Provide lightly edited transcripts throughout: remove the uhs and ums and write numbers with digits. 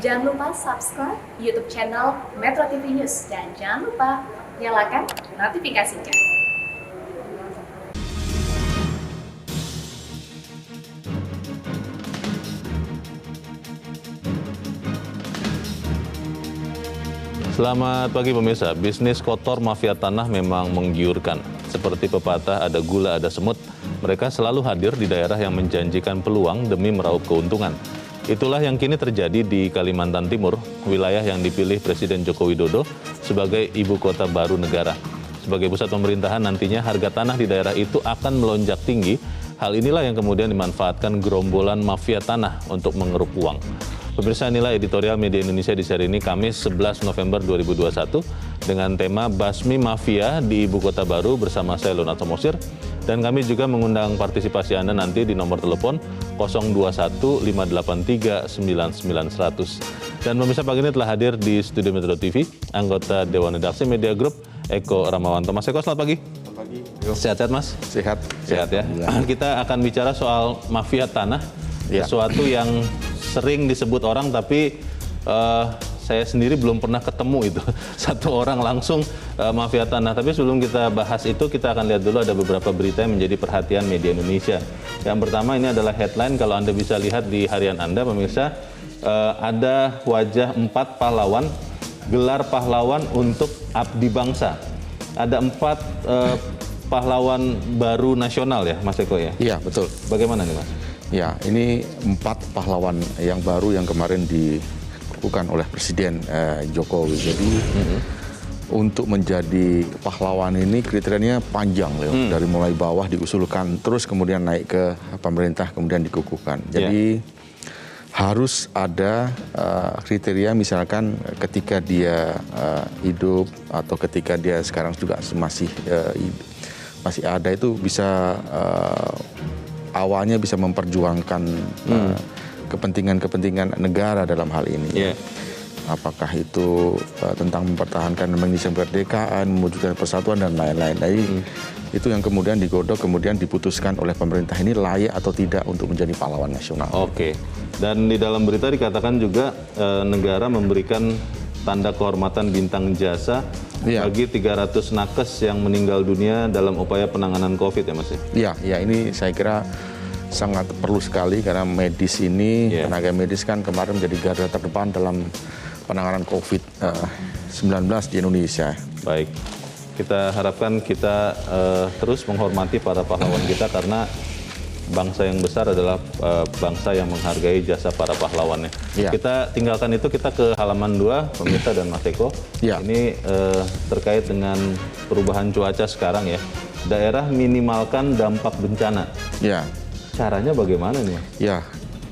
Jangan lupa subscribe YouTube channel Metro TV News dan jangan lupa nyalakan notifikasinya. Selamat pagi pemirsa, bisnis kotor mafia tanah memang menggiurkan. Seperti pepatah ada gula ada semut, mereka selalu hadir di daerah yang menjanjikan peluang demi meraup keuntungan. Itulah yang kini terjadi di Kalimantan Timur, wilayah yang dipilih Presiden Joko Widodo sebagai ibu kota baru negara. Sebagai pusat pemerintahan nantinya harga tanah di daerah itu akan melonjak tinggi. Hal inilah yang kemudian dimanfaatkan gerombolan mafia tanah untuk mengeruk uang. Pemirsa, inilah editorial Media Indonesia di seri ini Kamis 11 November 2021 dengan tema Basmi Mafia di Ibu Kota Baru bersama saya Leonard Samosir. Dan kami juga mengundang partisipasi Anda nanti di nomor telepon 021 583 9900. Dan pemirsa, pagi ini telah hadir di studio Metro TV anggota Dewan Redaksi Media Group Eko Ramawanto. Mas Eko, selamat pagi. Selamat pagi. Sehat-sehat Mas? Sehat. Sehat ya. Kita akan bicara soal mafia tanah, sesuatu yang sering disebut orang tapi saya sendiri belum pernah ketemu itu satu orang langsung mafia tanah. Tapi sebelum kita bahas itu, kita akan lihat dulu ada beberapa berita yang menjadi perhatian media Indonesia. Yang pertama ini adalah headline, kalau Anda bisa lihat di harian Anda pemirsa, ada wajah 4 pahlawan, gelar pahlawan untuk abdi bangsa. Ada 4 pahlawan baru nasional ya Mas Eko ya? Iya, betul. Bagaimana nih Mas? Ya, ini 4 pahlawan yang baru yang kemarin dilakukan oleh Presiden Jokowi. Jadi untuk menjadi pahlawan ini kriterianya panjang, Leo. Dari mulai bawah diusulkan, terus kemudian naik ke pemerintah, kemudian dikukuhkan. Jadi harus ada kriteria, misalkan ketika dia hidup atau ketika dia sekarang juga masih ada, itu bisa awalnya bisa memperjuangkan kepentingan-kepentingan negara dalam hal ini. Apakah itu tentang mempertahankan Indonesia kemerdekaan, mewujudkan persatuan dan lain-lain. Jadi itu yang kemudian digodok, kemudian diputuskan oleh pemerintah ini layak atau tidak untuk menjadi pahlawan nasional. Oke. Dan di dalam berita dikatakan juga negara memberikan tanda kehormatan bintang jasa bagi 300 nakes yang meninggal dunia dalam upaya penanganan COVID ya Mas? Ya, ini saya kira sangat perlu sekali karena medis ini, tenaga medis kan kemarin menjadi garda terdepan dalam penanganan COVID-19 di Indonesia. Baik, kita harapkan kita terus menghormati para pahlawan kita karena bangsa yang besar adalah bangsa yang menghargai jasa para pahlawannya. Kita tinggalkan itu, kita ke halaman 2, pemirsa dan Mas Eko. Ini terkait dengan perubahan cuaca sekarang ya. Daerah minimalkan dampak bencana. Caranya bagaimana nih Mas?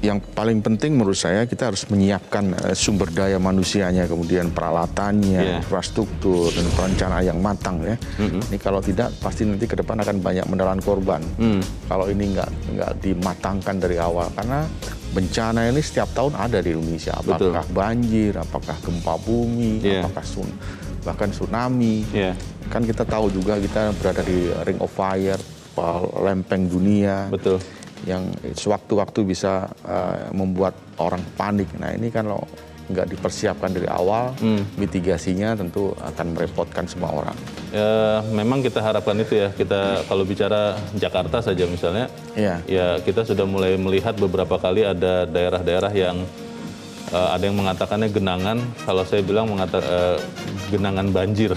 Yang paling penting menurut saya kita harus menyiapkan sumber daya manusianya, kemudian peralatannya, infrastruktur, dan perencanaan yang matang ya. Ini kalau tidak pasti nanti ke depan akan banyak menelan korban. Kalau ini nggak dimatangkan dari awal, karena bencana ini setiap tahun ada di Indonesia. Apakah banjir, apakah gempa bumi, apakah bahkan tsunami. Kan kita tahu juga kita berada di ring of fire, lempeng dunia. Yang sewaktu-waktu bisa membuat orang panik. Nah ini kan kalau nggak dipersiapkan dari awal, mitigasinya tentu akan merepotkan semua orang. Memang kita harapkan itu ya, kita kalau bicara Jakarta saja misalnya, ya kita sudah mulai melihat beberapa kali ada daerah-daerah yang ada yang mengatakannya genangan, kalau saya bilang genangan banjir.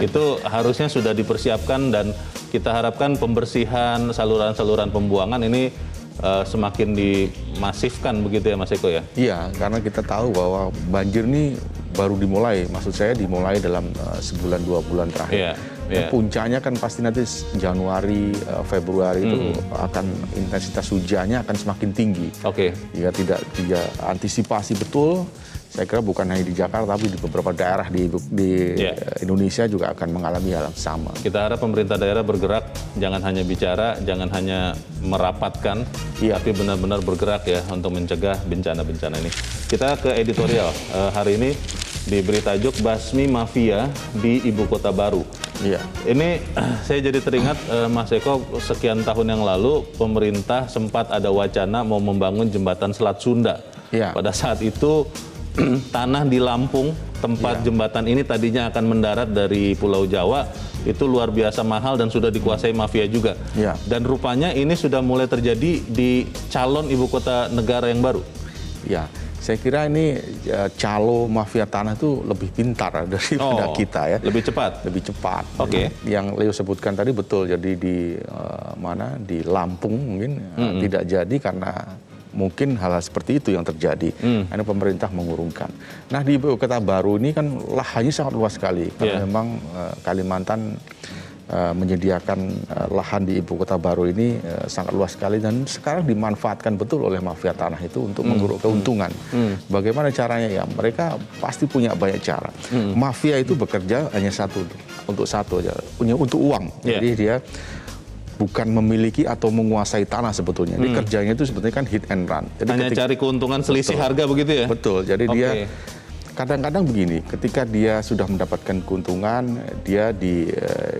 Itu harusnya sudah dipersiapkan dan kita harapkan pembersihan saluran-saluran pembuangan ini semakin dimasifkan begitu ya Mas Eko ya? Iya, karena kita tahu bahwa banjir ini baru dimulai, maksud saya dimulai dalam sebulan 2 bulan terakhir. Puncaknya kan pasti nanti Januari, Februari itu akan intensitas hujannya akan semakin tinggi. Jika tidak antisipasi betul, saya kira bukan hanya di Jakarta tapi di beberapa daerah di Indonesia juga akan mengalami hal yang sama. Kita harap pemerintah daerah bergerak, jangan hanya bicara, jangan hanya merapatkan, tapi benar-benar bergerak ya untuk mencegah bencana-bencana ini. Kita ke editorial hari ini diberi tajuk Basmi Mafia di Ibu Kota Baru. Ini saya jadi teringat Mas Eko, sekian tahun yang lalu pemerintah sempat ada wacana mau membangun jembatan Selat Sunda. Pada saat itu tanah di Lampung, tempat jembatan ini tadinya akan mendarat dari Pulau Jawa, itu luar biasa mahal dan sudah dikuasai mafia juga. Ya. Dan rupanya ini sudah mulai terjadi di calon ibu kota negara yang baru. Ya, saya kira ini calo mafia tanah itu lebih pintar daripada kita ya. Lebih cepat. Lebih cepat. Oke. Yang Leo sebutkan tadi betul. Jadi di mana di Lampung mungkin tidak jadi karena mungkin hal-hal seperti itu yang terjadi. Karena pemerintah mengurungkan. Nah di ibu kota baru ini kan lahannya sangat luas sekali. Karena memang Kalimantan menyediakan lahan di ibu kota baru ini sangat luas sekali dan sekarang dimanfaatkan betul oleh mafia tanah itu untuk mengeruk keuntungan. Bagaimana caranya ya? Mereka pasti punya banyak cara. Mafia itu bekerja hanya untuk satu aja, untuk uang. Jadi dia bukan memiliki atau menguasai tanah sebetulnya. Jadi kerjanya itu sebetulnya kan hit and run. Jadi hanya cari keuntungan selisih harga begitu ya? Betul. Jadi dia kadang-kadang begini, ketika dia sudah mendapatkan keuntungan, dia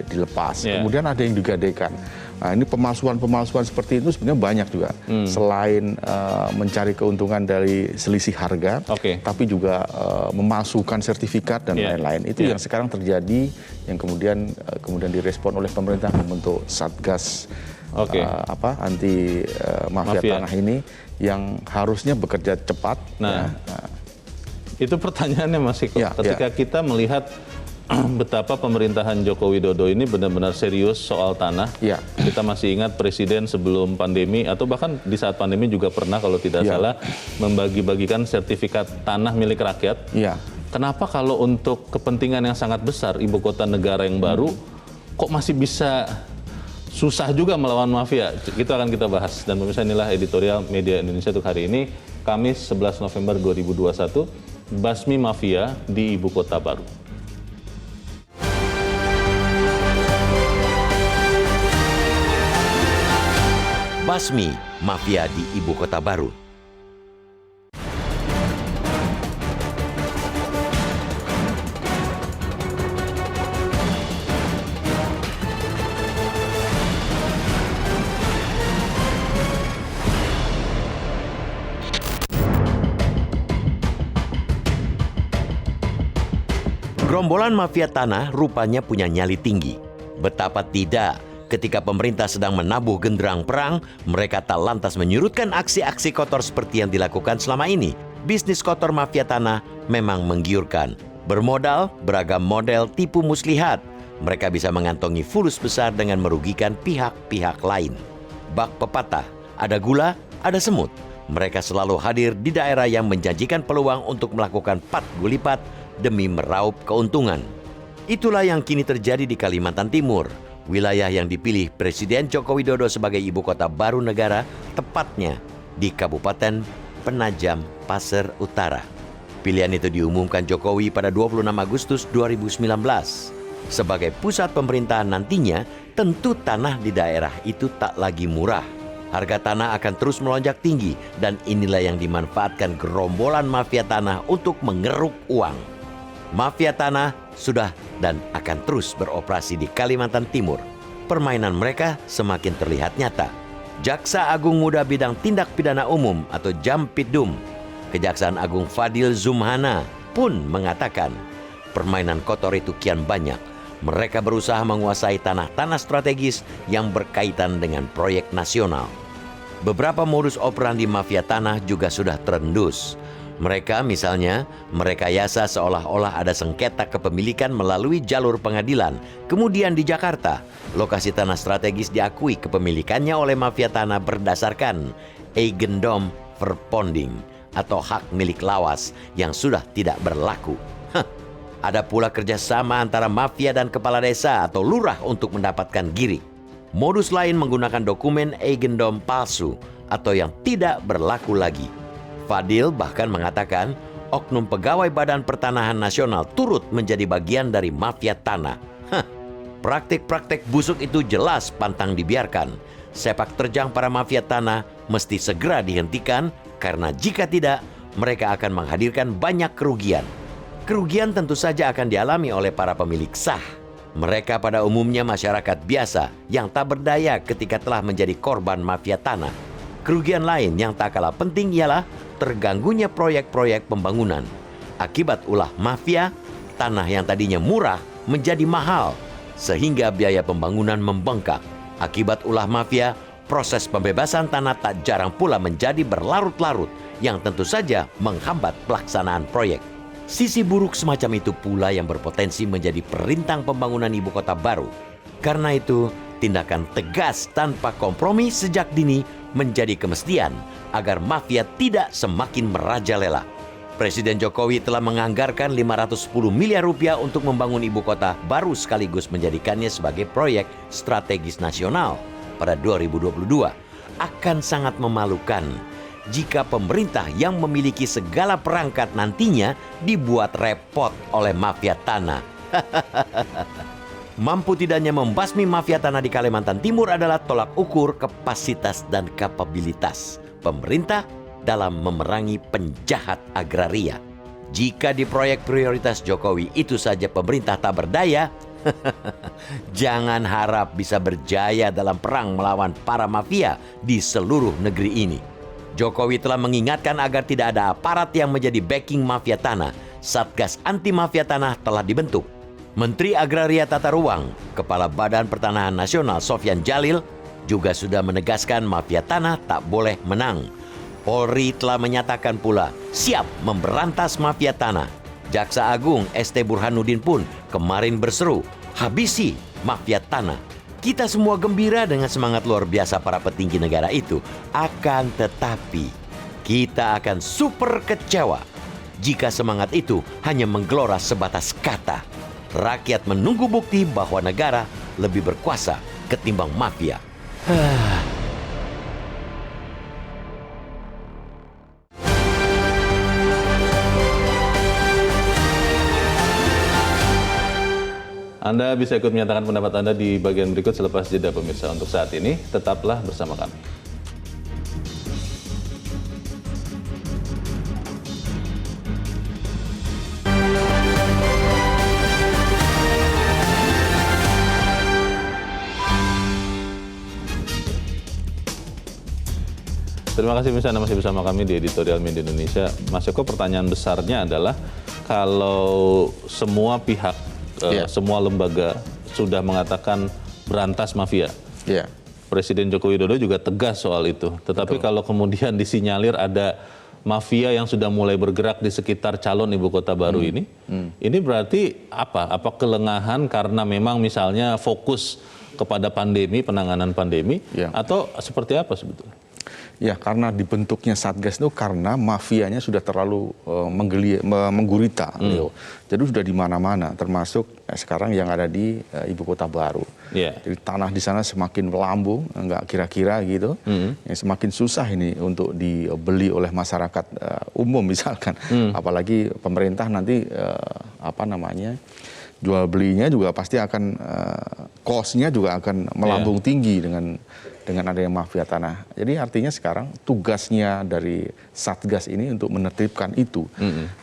dilepas. Kemudian ada yang digadekan. Nah, ini pemalsuan seperti itu sebenarnya banyak juga. Selain mencari keuntungan dari selisih harga, tapi juga memalsukan sertifikat dan lain-lain. Itu yang sekarang terjadi, yang kemudian direspon oleh pemerintah membentuk Satgas anti mafia tanah ini yang harusnya bekerja cepat. Itu pertanyaannya Mas Iko, ketika kita melihat betapa pemerintahan Joko Widodo ini benar-benar serius soal tanah. Kita masih ingat Presiden sebelum pandemi atau bahkan di saat pandemi juga pernah kalau tidak salah membagi-bagikan sertifikat tanah milik rakyat. Kenapa kalau untuk kepentingan yang sangat besar ibu kota negara yang baru kok masih bisa susah juga melawan mafia? Itu akan kita bahas dan pemirsa, inilah editorial Media Indonesia untuk hari ini, Kamis 11 November 2021. Basmi mafia di ibu kota baru. Basmi mafia di ibu kota baru. Gerombolan mafia tanah rupanya punya nyali tinggi. Betapa tidak, ketika pemerintah sedang menabuh genderang perang, mereka tak lantas menyurutkan aksi-aksi kotor seperti yang dilakukan selama ini. Bisnis kotor mafia tanah memang menggiurkan. Bermodal beragam model tipu muslihat, mereka bisa mengantongi fulus besar dengan merugikan pihak-pihak lain. Bak pepatah, ada gula, ada semut. Mereka selalu hadir di daerah yang menjanjikan peluang untuk melakukan pat gulipat demi meraup keuntungan. Itulah yang kini terjadi di Kalimantan Timur, wilayah yang dipilih Presiden Joko Widodo sebagai ibu kota baru negara, tepatnya di Kabupaten Penajam Pasir Utara. Pilihan itu diumumkan Jokowi pada 26 Agustus 2019. Sebagai pusat pemerintahan nantinya, tentu tanah di daerah itu tak lagi murah. Harga tanah akan terus melonjak tinggi dan inilah yang dimanfaatkan gerombolan mafia tanah untuk mengeruk uang. Mafia tanah sudah dan akan terus beroperasi di Kalimantan Timur. Permainan mereka semakin terlihat nyata. Jaksa Agung Muda Bidang Tindak Pidana Umum atau Jampidum, Kejaksaan Agung Fadil Zumhana pun mengatakan permainan kotor itu kian banyak. Mereka berusaha menguasai tanah-tanah strategis yang berkaitan dengan proyek nasional. Beberapa modus operandi mafia tanah juga sudah terendus. Mereka misalnya merekayasa seolah-olah ada sengketa kepemilikan melalui jalur pengadilan. Kemudian di Jakarta, lokasi tanah strategis diakui kepemilikannya oleh mafia tanah berdasarkan eigendom verponding atau hak milik lawas yang sudah tidak berlaku. Ada pula kerjasama antara mafia dan kepala desa atau lurah untuk mendapatkan girik. Modus lain menggunakan dokumen eigendom palsu atau yang tidak berlaku lagi. Fadil bahkan mengatakan oknum pegawai Badan Pertanahan Nasional turut menjadi bagian dari mafia tanah. Praktik-praktik busuk itu jelas pantang dibiarkan. Sepak terjang para mafia tanah mesti segera dihentikan karena jika tidak, mereka akan menghadirkan banyak kerugian. Kerugian tentu saja akan dialami oleh para pemilik sah. Mereka pada umumnya masyarakat biasa yang tak berdaya ketika telah menjadi korban mafia tanah. Kerugian lain yang tak kalah penting ialah terganggunya proyek-proyek pembangunan. Akibat ulah mafia, tanah yang tadinya murah menjadi mahal, sehingga biaya pembangunan membengkak. Akibat ulah mafia, proses pembebasan tanah tak jarang pula menjadi berlarut-larut, yang tentu saja menghambat pelaksanaan proyek. Sisi buruk semacam itu pula yang berpotensi menjadi perintang pembangunan ibu kota baru. Karena itu, tindakan tegas tanpa kompromi sejak dini menjadi kemestian agar mafia tidak semakin merajalela. Presiden Jokowi telah menganggarkan 510 miliar rupiah untuk membangun ibu kota baru sekaligus menjadikannya sebagai proyek strategis nasional pada 2022. Akan sangat memalukan jika pemerintah yang memiliki segala perangkat nantinya dibuat repot oleh mafia tanah. Mampu tidaknya membasmi mafia tanah di Kalimantan Timur adalah tolak ukur kapasitas dan kapabilitas pemerintah dalam memerangi penjahat agraria. Jika di proyek prioritas Jokowi itu saja pemerintah tak berdaya, jangan harap bisa berjaya dalam perang melawan para mafia di seluruh negeri ini. Jokowi telah mengingatkan agar tidak ada aparat yang menjadi backing mafia tanah. Satgas anti mafia tanah telah dibentuk. Menteri Agraria Tata Ruang, Kepala Badan Pertanahan Nasional Sofyan Jalil juga sudah menegaskan mafia tanah tak boleh menang. Polri telah menyatakan pula siap memberantas mafia tanah. Jaksa Agung ST Burhanuddin pun kemarin berseru, habisi mafia tanah. Kita semua gembira dengan semangat luar biasa para petinggi negara itu. Akan tetapi, kita akan super kecewa jika semangat itu hanya menggelora sebatas kata. Rakyat menunggu bukti bahwa negara lebih berkuasa ketimbang mafia. Anda bisa ikut menyatakan pendapat Anda di bagian berikut selepas jeda pemirsa. Untuk saat ini, tetaplah bersama kami. Terima kasih pemirsa, Anda masih bersama kami di Editorial Media Indonesia. Mas Eko, pertanyaan besarnya adalah kalau semua pihak, semua lembaga sudah mengatakan berantas mafia. Presiden Joko Widodo juga tegas soal itu. Tetapi kalau kemudian disinyalir ada mafia yang sudah mulai bergerak di sekitar calon ibu kota baru ini berarti apa? Apa kelengahan karena memang misalnya fokus kepada pandemi, penanganan pandemi, atau seperti apa sebetulnya? Ya, karena dibentuknya Satgas itu karena mafianya sudah terlalu menggurita. Jadi sudah di mana-mana, termasuk sekarang yang ada di ibu kota baru. Jadi tanah di sana semakin melambung, nggak kira-kira gitu. Yang semakin susah ini untuk dibeli oleh masyarakat umum misalkan. Apalagi pemerintah nanti jual belinya juga pasti akan cost-nya juga akan melambung tinggi dengan adanya mafia tanah. Jadi artinya sekarang tugasnya dari Satgas ini untuk menertibkan itu.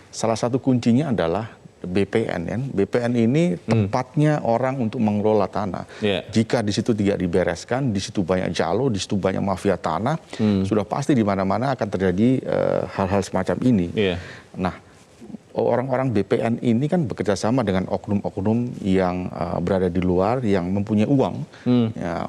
Salah satu kuncinya adalah BPN. BPN ini tempatnya orang untuk mengelola tanah. Jika di situ tidak dibereskan, di situ banyak jalo, di situ banyak mafia tanah, sudah pasti di mana-mana akan terjadi hal-hal semacam ini. Nah, orang-orang BPN ini kan bekerja sama dengan oknum-oknum yang berada di luar, yang mempunyai uang.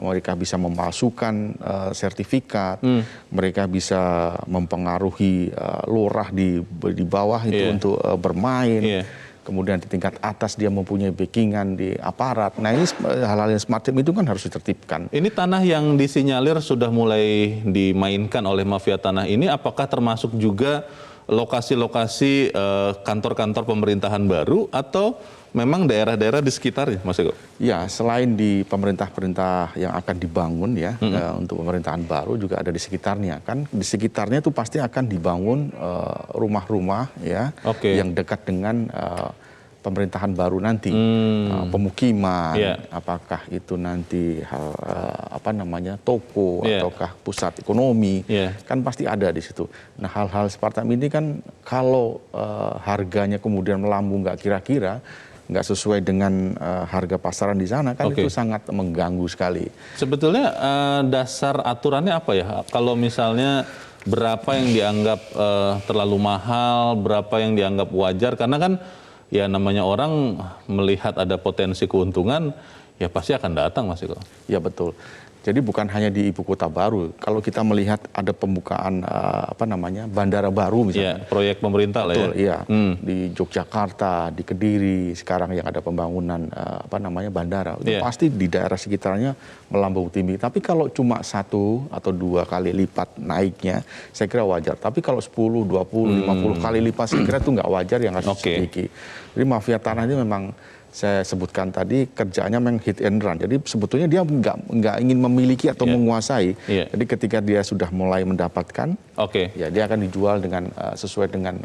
Mereka bisa memalsukan sertifikat, mereka bisa mempengaruhi lurah di bawah itu untuk bermain. Kemudian di tingkat atas dia mempunyai backingan di aparat. Nah, ini hal-hal yang semacam itu kan harus ditertibkan. Ini tanah yang disinyalir sudah mulai dimainkan oleh mafia tanah ini, apakah termasuk juga lokasi-lokasi kantor-kantor pemerintahan baru atau memang daerah-daerah di sekitarnya, Mas Eko? Ya, selain di pemerintah-pemerintah yang akan dibangun untuk pemerintahan baru juga ada di sekitarnya. Kan di sekitarnya itu pasti akan dibangun rumah-rumah yang dekat dengan pemerintahan baru nanti, pemukiman, apakah itu nanti toko ataukah pusat ekonomi, kan pasti ada di situ. Nah, hal-hal seperti ini kan kalau harganya kemudian melambung nggak kira-kira, nggak sesuai dengan harga pasaran di sana, kan itu sangat mengganggu sekali. Sebetulnya dasar aturannya apa ya? Kalau misalnya berapa yang dianggap terlalu mahal, berapa yang dianggap wajar, karena kan ya namanya orang melihat ada potensi keuntungan, ya pasti akan datang, Mas Eko. Ya betul. Jadi bukan hanya di ibu kota baru. Kalau kita melihat ada pembukaan bandara baru misalnya. Ya, proyek pemerintah betul, lah ya. Iya. Di Yogyakarta, di Kediri, sekarang yang ada pembangunan bandara. Itu pasti di daerah sekitarnya melambung tinggi. Tapi kalau cuma 1 atau 2 kali lipat naiknya, saya kira wajar. Tapi kalau 10, 20, 50 kali lipat, saya kira itu nggak wajar, yang harus diselidiki. Jadi mafia tanah ini memang saya sebutkan tadi kerjaannya memang hit and run. Jadi sebetulnya dia nggak ingin memiliki atau menguasai. Jadi ketika dia sudah mulai mendapatkan, ya dia akan dijual dengan sesuai dengan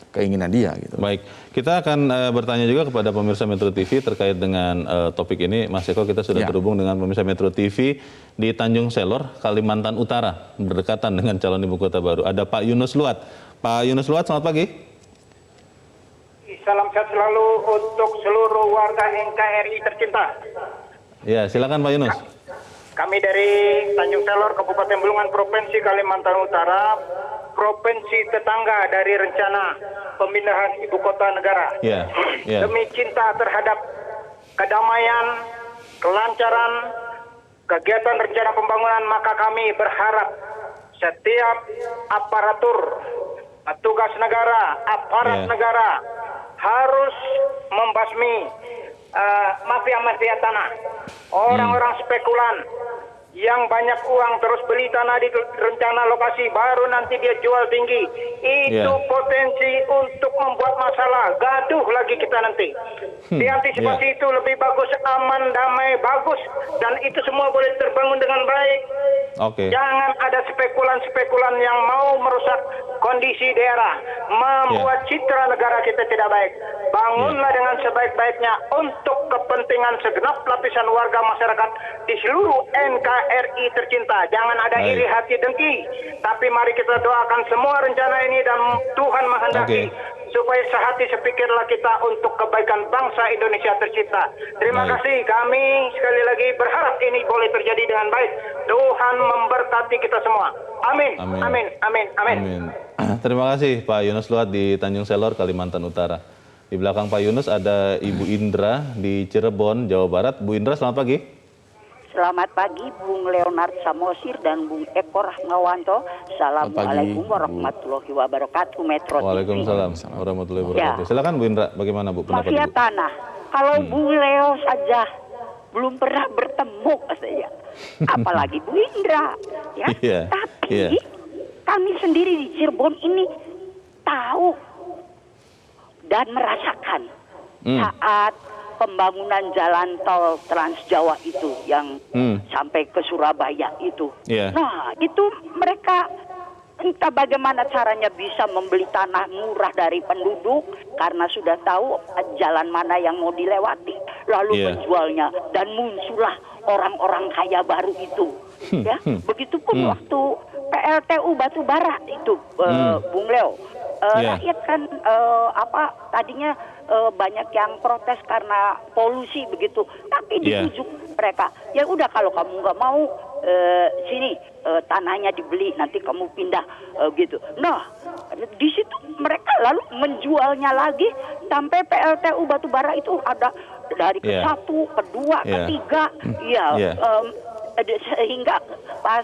keinginan dia. Gitu. Baik, kita akan bertanya juga kepada pemirsa Metro TV terkait dengan topik ini. Mas Eko, kita sudah terhubung dengan pemirsa Metro TV di Tanjung Selor, Kalimantan Utara, berdekatan dengan calon ibu kota baru. Ada Pak Yunus Luat. Pak Yunus Luat, selamat pagi. Salam sehat selalu untuk seluruh warga NKRI tercinta. Ya, silakan Pak Yunus. Kami dari Tanjung Selor, Kabupaten Bulungan, Provinsi Kalimantan Utara, provinsi tetangga dari rencana pemindahan ibu kota negara. Demi cinta terhadap kedamaian, kelancaran, kegiatan rencana pembangunan, maka kami berharap setiap aparatur, petugas negara, aparat negara harus membasmi mafia-mafia tanah, orang-orang spekulan yang banyak uang terus beli tanah di rencana lokasi baru nanti dia jual tinggi. Itu potensi untuk membuat masalah, gaduh lagi kita nanti. Diantisipasi itu lebih bagus, aman, damai, bagus, dan itu semua boleh terbangun dengan baik. Jangan ada spekulan-spekulan yang mau merusak kondisi daerah, membuat citra negara kita tidak baik. Bangunlah dengan sebaik-baiknya untuk kepentingan segenap lapisan warga masyarakat di seluruh NKRI tercinta. Jangan ada iri hati dengki, tapi mari kita doakan semua rencana ini dan Tuhan menghendaki supaya sehati sepikirlah kita untuk kebaikan bangsa Indonesia tercinta. Terima kasih, kami sekali lagi berharap ini boleh terjadi dengan baik. Tuhan memberkati kita semua. Amin. Amin. Amin. Amin. Terima kasih Pak Yunus Luat di Tanjung Selor, Kalimantan Utara. Di belakang Pak Yunus ada Ibu Indra di Cirebon, Jawa Barat. Bu Indra, selamat pagi. Selamat pagi Bung Leonard Samosir dan Bung Eko Rahmawanto. Assalamualaikum warahmatullahi wabarakatuh. Metro TV. Waalaikumsalam warahmatullahi wabarakatuh. Silakan Bu Indra, bagaimana Bu pendapat mafia Ibu? tanah. Kalau Bung Leo saja belum pernah bertemu saya, apalagi Bu Indra, ya. Tapi kami sendiri di Cirebon ini tahu dan merasakan saat pembangunan jalan tol Trans Jawa itu yang sampai ke Surabaya itu. Nah, itu mereka entah bagaimana caranya bisa membeli tanah murah dari penduduk karena sudah tahu jalan mana yang mau dilewati, lalu menjualnya, dan muncullah orang-orang kaya baru itu. Ya, begitupun waktu PLTU Batubara itu, Bung Leo. Rakyat kan tadinya banyak yang protes karena polusi begitu, tapi dibujuk mereka, ya udah kalau kamu nggak mau sini tanahnya dibeli, nanti kamu pindah gitu. Nah, di situ mereka lalu menjualnya lagi sampai PLTU Batubara itu ada dari ke-1, ke-2, ke-3, sehingga pas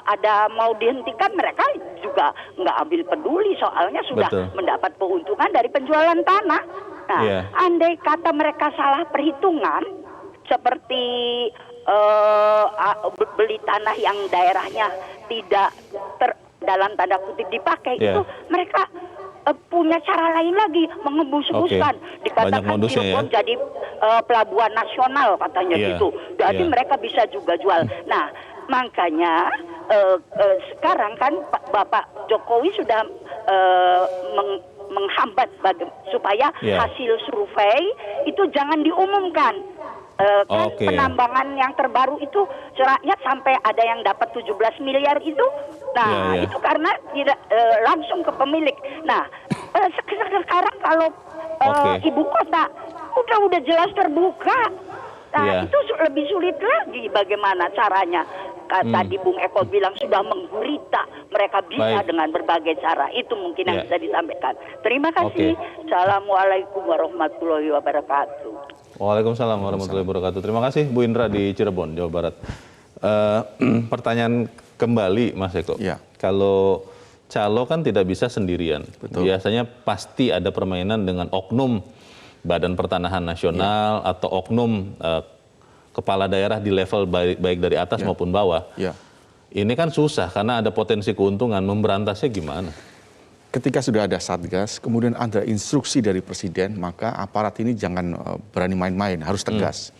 ada mau dihentikan mereka juga nggak ambil peduli, soalnya sudah mendapat keuntungan dari penjualan tanah. Nah, andai kata mereka salah perhitungan seperti beli tanah yang daerahnya tidak dalam tanda kutip dipakai, itu mereka punya cara lain lagi mengembus-embuskan. Dikatakan Cirebon jadi pelabuhan nasional katanya gitu. Jadi mereka bisa juga jual. Nah, makanya sekarang kan Bapak Jokowi sudah menghambat supaya hasil survei itu jangan diumumkan. Penambangan yang terbaru itu rakyat sampai ada yang dapat 17 miliar itu. Nah, itu karena tidak langsung ke pemilik. Nah, sekarang kalau ibu kota udah jelas terbuka. Nah, itu lebih sulit lagi bagaimana caranya. Tadi Bung Eko bilang sudah menggurita, mereka bisa dengan berbagai cara. Itu mungkin yang bisa disampaikan. Terima kasih. Assalamualaikum warahmatullahi wabarakatuh. Waalaikumsalam warahmatullahi wabarakatuh. Terima kasih Bu Indra di Cirebon, Jawa Barat. Pertanyaan kembali Mas Eko. Ya. Kalau calo kan tidak bisa sendirian. Betul. Biasanya pasti ada permainan dengan oknum Badan Pertanahan Nasional atau oknum kepala daerah di level baik dari atas maupun bawah. Ya. Ini kan susah karena ada potensi keuntungan, memberantasnya gimana? Ketika sudah ada satgas, kemudian ada instruksi dari presiden, maka aparat ini jangan berani main-main, harus tegas.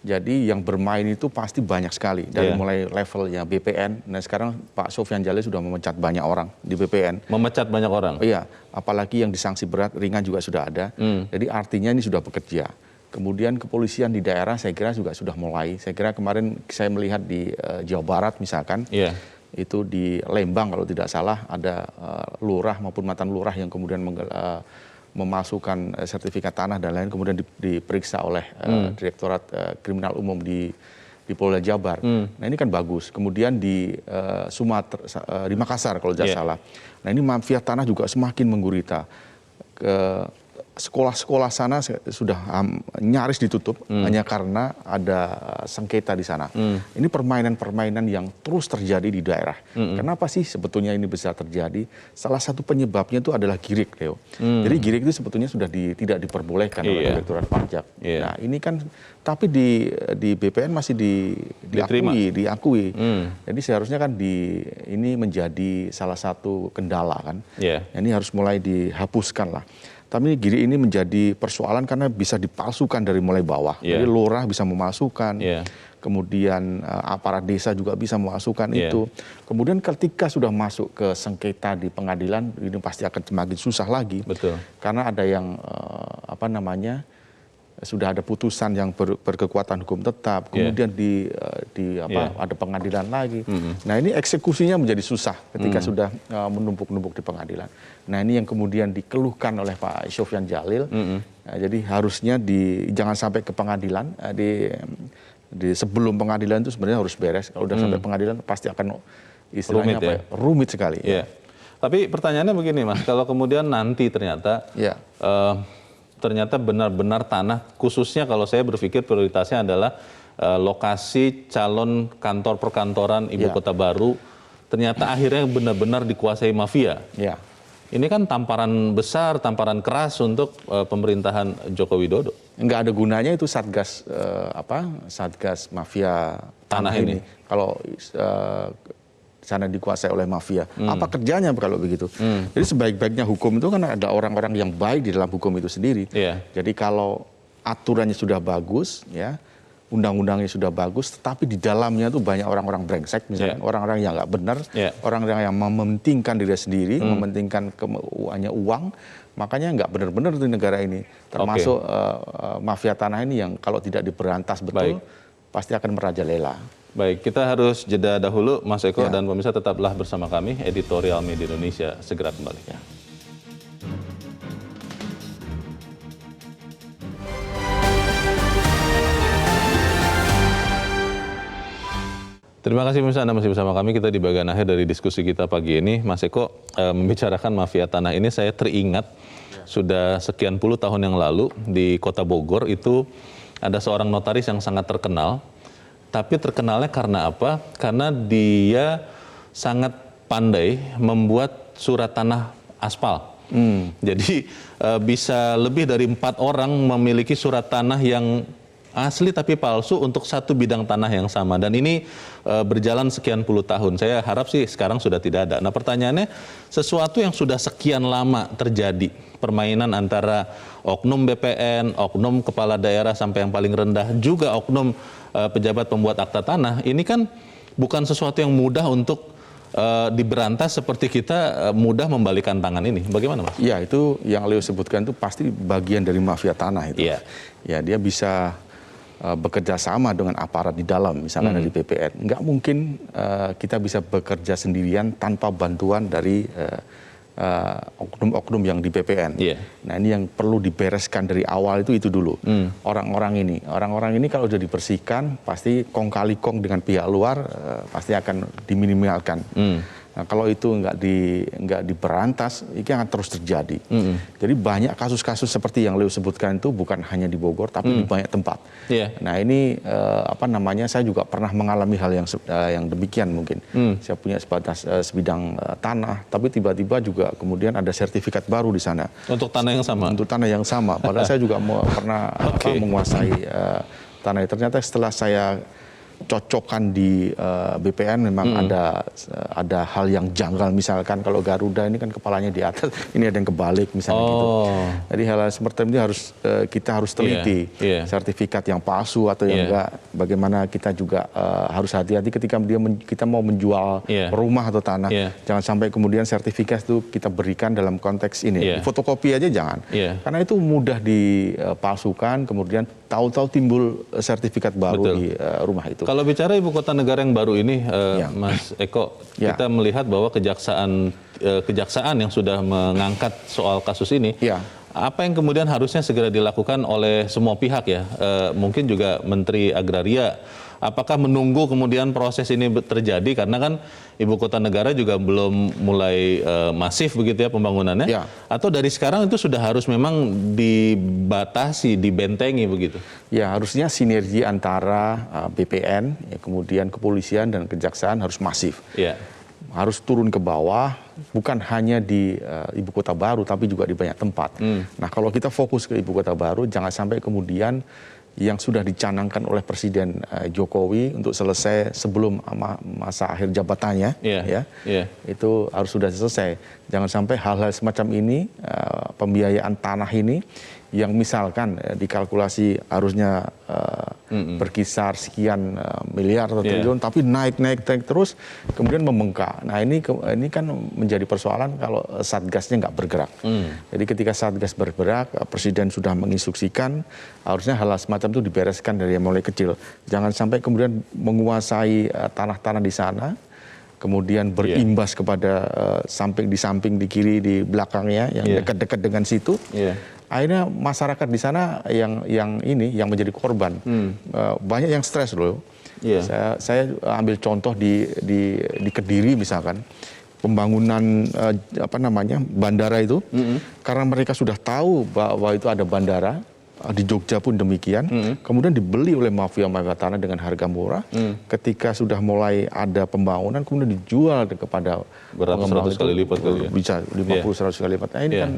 Jadi yang bermain itu pasti banyak sekali, dari mulai levelnya BPN. Nah sekarang Pak Sofyan Djalil sudah memecat banyak orang di BPN. Memecat banyak orang? Iya, apalagi yang disanksi berat, ringan juga sudah ada. Jadi artinya ini sudah bekerja. Kemudian kepolisian di daerah saya kira juga sudah mulai. Saya kira kemarin saya melihat di Jawa Barat misalkan, itu di Lembang kalau tidak salah ada lurah maupun mantan lurah yang kemudian memasukkan sertifikat tanah dan lain kemudian diperiksa oleh Direktorat Kriminal Umum di Polda Jabar. Nah ini kan bagus. Kemudian di Sumatera, di Makassar kalau tidak salah. Nah ini mafia tanah juga semakin menggurita. Sekolah-sekolah sana sudah nyaris ditutup hanya karena ada sengketa di sana. Ini permainan-permainan yang terus terjadi di daerah. Kenapa sih sebetulnya ini bisa terjadi? Salah satu penyebabnya itu adalah girik, Leo. Jadi girik itu sebetulnya sudah tidak diperbolehkan oleh Direktorat Pajak. Nah ini kan, tapi di BPN masih diakui. Jadi seharusnya kan ini menjadi salah satu kendala kan. Ini harus mulai dihapuskan lah. Tapi girik ini menjadi persoalan karena bisa dipalsukan dari mulai bawah. Jadi lurah bisa memasukkan, kemudian aparat desa juga bisa memasukkan itu. Kemudian ketika sudah masuk ke sengketa di pengadilan, ini pasti akan semakin susah lagi. Betul. Karena ada yang sudah ada putusan yang berkekuatan hukum tetap, kemudian ada pengadilan lagi. Nah ini eksekusinya menjadi susah ketika sudah menumpuk-numpuk di pengadilan. Nah ini yang kemudian dikeluhkan oleh Pak Sofyan Djalil. Nah, jadi harusnya jangan sampai ke pengadilan. Sebelum pengadilan itu sebenarnya harus beres. Kalau sudah sampai pengadilan pasti akan istilahnya rumit sekali. Tapi pertanyaannya begini Mas, kalau kemudian nanti ternyata benar-benar tanah, khususnya kalau saya berpikir prioritasnya adalah lokasi calon kantor perkantoran ibu kota baru, ternyata akhirnya benar-benar dikuasai mafia. Ini kan tamparan besar, tamparan keras untuk pemerintahan Joko Widodo. Enggak ada gunanya itu satgas mafia tanah ini. Kalau sana dikuasai oleh mafia. Apa kerjanya kalau begitu? Jadi sebaik-baiknya hukum itu kan ada orang-orang yang baik di dalam hukum itu sendiri. Jadi kalau aturannya sudah bagus, undang-undangnya sudah bagus, tetapi di dalamnya tuh banyak orang-orang brengsek, misalnya orang-orang yang nggak benar, orang-orang yang mementingkan diri sendiri, mementingkan hanya uang, makanya nggak benar-benar di negara ini. Termasuk mafia tanah ini yang kalau tidak diberantas betul, pasti akan merajalela. Baik, kita harus jeda dahulu, Mas Eko dan pemirsa tetaplah bersama kami, Editorial Media Indonesia segera kembali. Terima kasih pemirsa, Anda masih bersama kami. Kita di bagian akhir dari diskusi kita pagi ini. Mas Eko membicarakan mafia tanah ini, saya teringat sudah sekian puluh tahun yang lalu di Kota Bogor itu ada seorang notaris yang sangat terkenal. Tapi terkenalnya karena apa? Karena dia sangat pandai membuat surat tanah aspal. Jadi bisa lebih dari 4 orang memiliki surat tanah yang asli tapi palsu untuk satu bidang tanah yang sama. Dan ini berjalan sekian puluh tahun. Saya harap sih sekarang sudah tidak ada. Nah pertanyaannya, sesuatu yang sudah sekian lama terjadi, permainan antara oknum BPN, oknum kepala daerah sampai yang paling rendah, juga oknum pejabat pembuat akta tanah, ini kan bukan sesuatu yang mudah untuk diberantas seperti kita mudah membalikan tangan ini. Bagaimana Mas? Ya itu yang Leo sebutkan itu pasti bagian dari mafia tanah itu. Ya dia bisa bekerja sama dengan aparat di dalam, misalnya dari BPN. Nggak mungkin kita bisa bekerja sendirian tanpa bantuan dari oknum-oknum yang di BPN. Nah ini yang perlu dibereskan dari awal itu dulu. Orang-orang ini kalau sudah dibersihkan pasti kong kali kong dengan pihak luar pasti akan diminimalkan. Nah, kalau itu nggak diberantas, itu akan terus terjadi. Jadi banyak kasus-kasus seperti yang Leo sebutkan itu bukan hanya di Bogor, tapi di banyak tempat. Nah ini saya juga pernah mengalami hal yang demikian mungkin. Saya punya sebatas sebidang tanah, tapi tiba-tiba juga kemudian ada sertifikat baru di sana. Untuk tanah yang sama? Untuk tanah yang sama. Padahal saya juga pernah menguasai tanah. Ternyata setelah saya cocokkan di BPN memang ada hal yang janggal, misalkan kalau Garuda ini kan kepalanya di atas, ini ada yang kebalik misalnya gitu. Jadi hal seperti ini kita harus teliti sertifikat yang palsu atau yang enggak. Bagaimana kita juga harus hati-hati ketika kita mau menjual rumah atau tanah. Jangan sampai kemudian sertifikat itu kita berikan dalam konteks ini. Fotokopi aja jangan. Karena itu mudah dipalsukan, kemudian tahu-tahu timbul sertifikat baru di rumah itu. Kalau bicara ibu kota negara yang baru ini, Mas Eko, kita melihat bahwa kejaksaan yang sudah mengangkat soal kasus ini, apa yang kemudian harusnya segera dilakukan oleh semua pihak ya? Mungkin juga Menteri Agraria. Apakah menunggu kemudian proses ini terjadi karena kan ibu kota negara juga belum mulai masif begitu ya pembangunannya? Atau dari sekarang itu sudah harus memang dibatasi, dibentengi begitu? Ya harusnya sinergi antara BPN, kemudian kepolisian dan kejaksaan harus masif. Harus turun ke bawah, bukan hanya di ibu kota baru tapi juga di banyak tempat. Nah kalau kita fokus ke ibu kota baru, jangan sampai kemudian yang sudah dicanangkan oleh Presiden Jokowi untuk selesai sebelum masa akhir jabatannya, itu harus sudah selesai. Jangan sampai hal-hal semacam ini, pembiayaan tanah ini, yang misalkan dikalkulasi harusnya berkisar sekian miliar atau triliun, tapi naik terus, kemudian membengkak. Nah ini kan menjadi persoalan kalau Satgasnya nggak bergerak. Jadi ketika Satgas bergerak, Presiden sudah menginstruksikan, harusnya hal semacam itu dibereskan dari yang mulai kecil. Jangan sampai kemudian menguasai tanah-tanah di sana, kemudian berimbas kepada di samping, di kiri, di belakangnya, yang dekat-dekat dengan situ. Akhirnya masyarakat di sana yang menjadi korban. Banyak yang stres loh. Saya ambil contoh di Kediri misalkan, pembangunan bandara itu, karena mereka sudah tahu bahwa itu ada bandara. Di Jogja pun demikian, kemudian dibeli oleh mafia-mafia tanah dengan harga murah. Ketika sudah mulai ada pembangunan, kemudian dijual kepada pengembang 100 kali lipat kali ya? Bisa 50-100 kali lipat. Nah ini kan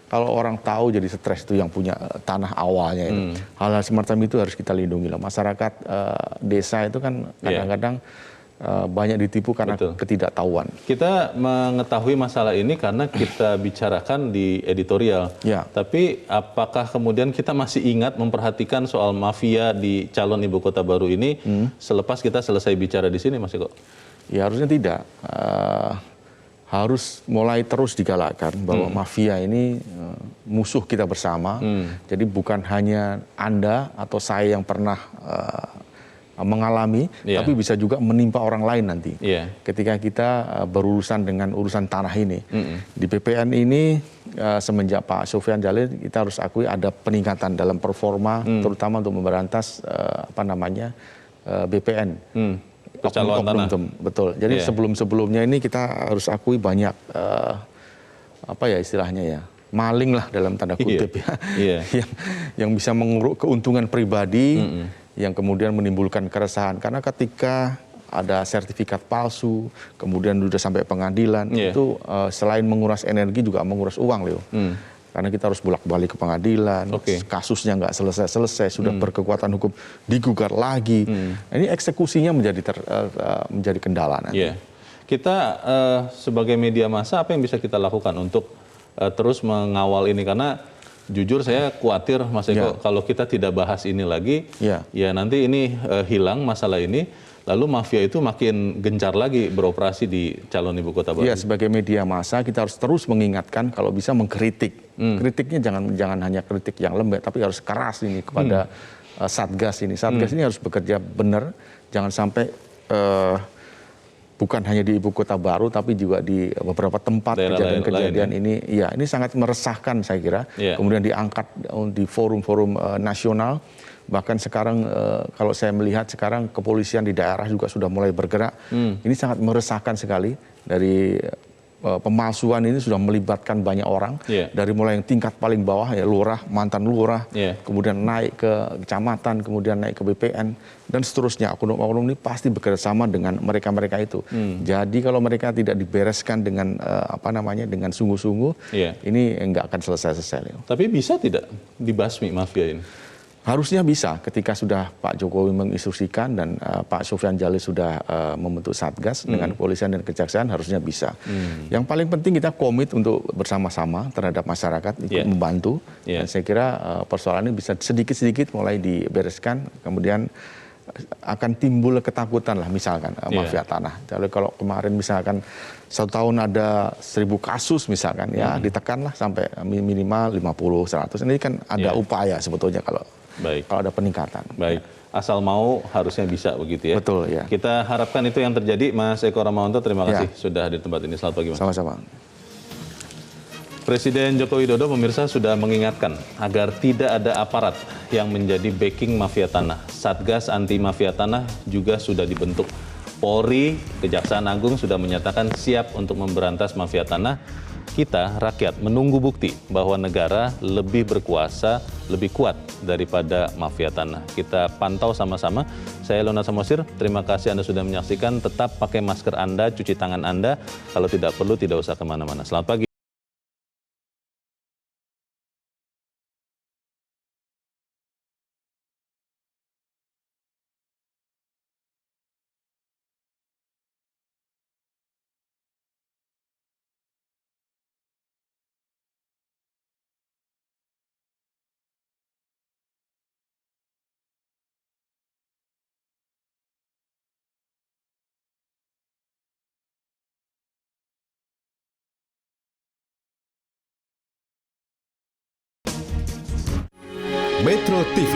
kalau orang tahu jadi stres itu yang punya tanah awalnya itu. Hal-hal semacam itu harus kita lindungi lah. Masyarakat desa itu kan kadang-kadang banyak ditipu karena ketidaktahuan. Kita mengetahui masalah ini karena kita bicarakan di editorial. Tapi apakah kemudian kita masih ingat memperhatikan soal mafia di calon ibu kota baru ini selepas kita selesai bicara di sini, Mas Eko? Ya harusnya tidak. Harus mulai terus digalakkan bahwa mafia ini musuh kita bersama. Jadi bukan hanya Anda atau saya yang pernah mengalami, tapi bisa juga menimpa orang lain nanti. Ketika kita berurusan dengan urusan tanah ini. Di BPN ini semenjak Pak Sofyan Jalil, kita harus akui ada peningkatan dalam performa, terutama untuk memberantas BPN. Percaloan tanah. Betul. Jadi sebelum-sebelumnya ini kita harus akui banyak istilahnya maling lah dalam tanda kutip yang bisa menguruk keuntungan pribadi, yang kemudian menimbulkan keresahan. Karena ketika ada sertifikat palsu, kemudian sudah sampai pengadilan, itu selain menguras energi juga menguras uang, Leo. Karena kita harus bolak-balik ke pengadilan, kasusnya nggak selesai-selesai, sudah berkekuatan hukum, digugat lagi. Ini eksekusinya menjadi kendala nanti. Kita sebagai media massa, apa yang bisa kita lakukan untuk terus mengawal ini? Karena jujur saya khawatir, Mas Eko, kalau kita tidak bahas ini lagi, ya nanti ini hilang masalah ini, lalu mafia itu makin gencar lagi beroperasi di calon ibu kota baru. Ya, sebagai media massa kita harus terus mengingatkan, kalau bisa mengkritik. Kritiknya jangan hanya kritik yang lembek, tapi harus keras ini kepada Satgas ini. Satgas ini harus bekerja benar, jangan sampai bukan hanya di ibu kota baru, tapi juga di beberapa tempat kejadian-kejadian ini. Ya, ini sangat meresahkan saya kira. Kemudian diangkat di forum-forum nasional. Bahkan sekarang kalau saya melihat sekarang kepolisian di daerah juga sudah mulai bergerak. Ini sangat meresahkan sekali. Dari pemalsuan ini sudah melibatkan banyak orang. Dari mulai yang tingkat paling bawah, ya lurah, mantan lurah, kemudian naik ke kecamatan, kemudian naik ke BPN, dan seterusnya. Oknum-oknum ini pasti bekerjasama dengan mereka-mereka itu. Jadi kalau mereka tidak dibereskan dengan dengan sungguh-sungguh, ini nggak akan selesai-selesai. Tapi bisa tidak dibasmi mafia ini? Harusnya bisa ketika sudah Pak Jokowi menginstruksikan dan Pak Sofyan Jalil sudah membentuk Satgas dengan kepolisian dan kejaksaan, harusnya bisa. Yang paling penting kita komit untuk bersama-sama terhadap masyarakat, ikut membantu. Dan saya kira persoalan ini bisa sedikit-sedikit mulai dibereskan, kemudian akan timbul ketakutan lah misalkan mafia tanah. Jadi kalau kemarin misalkan 1 tahun ada 1000 kasus misalkan, ya ditekanlah sampai minimal 50, 100. Ini kan ada upaya sebetulnya kalau ada peningkatan. Baik, asal mau harusnya bisa begitu ya. Betul ya. Kita harapkan itu yang terjadi. Mas Eko Ramawanto, terima kasih sudah di tempat ini. Selamat pagi Mas. Sama-sama. Presiden Joko Widodo pemirsa sudah mengingatkan agar tidak ada aparat yang menjadi backing mafia tanah. Satgas anti mafia tanah juga sudah dibentuk. Polri, Kejaksaan Agung sudah menyatakan siap untuk memberantas mafia tanah. Kita, rakyat, menunggu bukti bahwa negara lebih berkuasa, lebih kuat daripada mafia tanah. Kita pantau sama-sama. Saya Lona Samosir, terima kasih Anda sudah menyaksikan. Tetap pakai masker Anda, cuci tangan Anda. Kalau tidak perlu, tidak usah kemana-mana. Selamat pagi. Metro TV,